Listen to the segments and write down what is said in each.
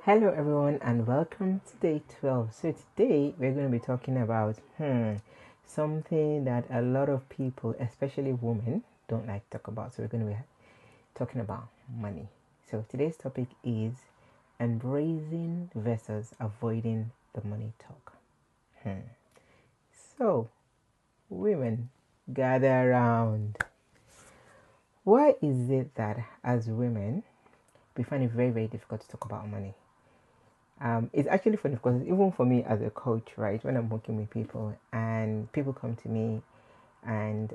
Hello everyone and welcome to day 12. So today we're going to be talking about something that a lot of people, especially women, don't like to talk about. So we're going to be talking about money. So today's topic is embracing versus avoiding the money talk. So women, gather around. Why is it that as women we find it very, very difficult to talk about money? It's actually funny because even for me as a coach, right, when I'm working with people and people come to me and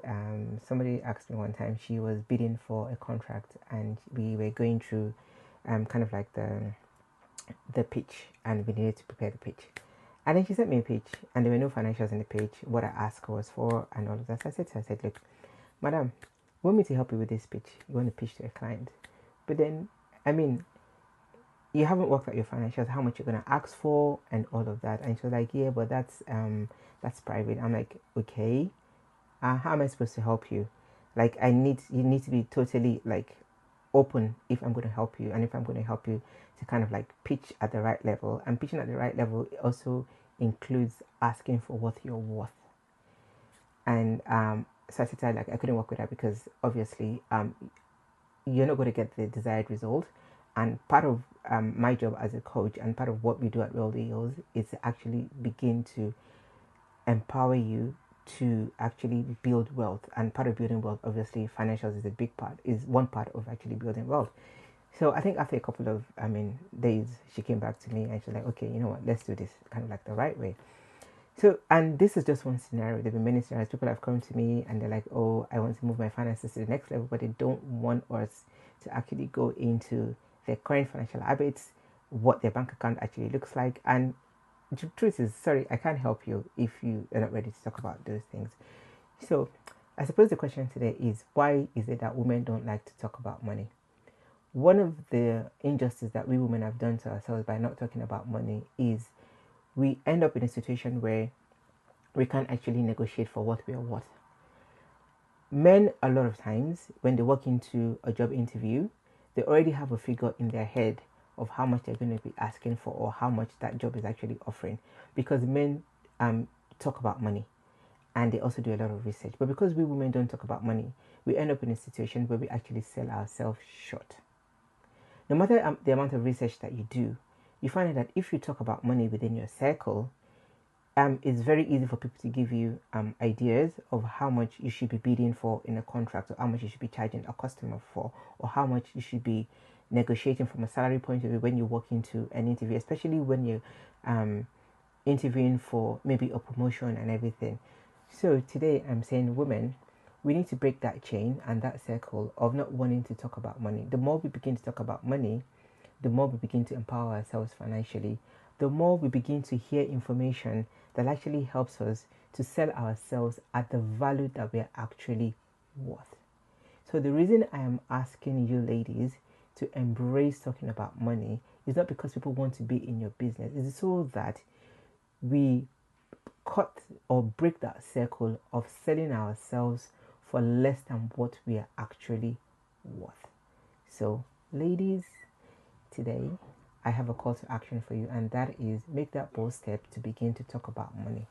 somebody asked me one time, she was bidding for a contract and we were going through kind of like the pitch and we needed to prepare the pitch. And then she sent me a pitch and there were no financials in the pitch, what I asked was for and all of that. So I said to her, I said, look, madam, you want me to help you with this pitch? You want to pitch to a client? But then, I mean, you haven't worked out your financials, how much you're gonna ask for, and all of that. And she was like, yeah, but that's private. I'm like, okay, how am I supposed to help you? Like, you need to be totally like open if I'm gonna help you, and if I'm gonna help you to kind of like pitch at the right level. And pitching at the right level also includes asking for what you're worth. And so I said, like, I couldn't work with that because obviously you're not going to get the desired result. And part of my job as a coach and part of what we do at Real Deals is to actually begin to empower you to actually build wealth. And part of building wealth, obviously, financials is a big part, is one part of actually building wealth. So I think after a couple of, days, she came back to me and she's like, okay, you know what, let's do this kind of like the right way. So, and this is just one scenario. There have been many scenarios. People have come to me and they're like, oh, I want to move my finances to the next level, but they don't want us to actually go into their current financial habits, what their bank account actually looks like. And the truth is, sorry, I can't help you if you are not ready to talk about those things. So, I suppose the question today is, why is it that women don't like to talk about money? One of the injustices that we women have done to ourselves by not talking about money is we end up in a situation where we can't actually negotiate for what we are worth. Men, a lot of times, when they walk into a job interview, they already have a figure in their head of how much they're going to be asking for or how much that job is actually offering. Because men talk about money and they also do a lot of research. But because we women don't talk about money, we end up in a situation where we actually sell ourselves short. No matter the amount of research that you do, you find that if you talk about money within your circle, it's very easy for people to give you ideas of how much you should be bidding for in a contract, or how much you should be charging a customer for, or how much you should be negotiating from a salary point of view when you walk into an interview, especially when you're interviewing for maybe a promotion and everything. So today I'm saying, women, we need to break that chain and that circle of not wanting to talk about money. The more we begin to talk about money, the more we begin to empower ourselves financially, the more we begin to hear information that actually helps us to sell ourselves at the value that we're actually worth. So the reason I am asking you ladies to embrace talking about money is not because people want to be in your business. It's so that we cut or break that circle of selling ourselves for less than what we are actually worth. So ladies, today I have a call to action for you, and that is make that bold step to begin to talk about money.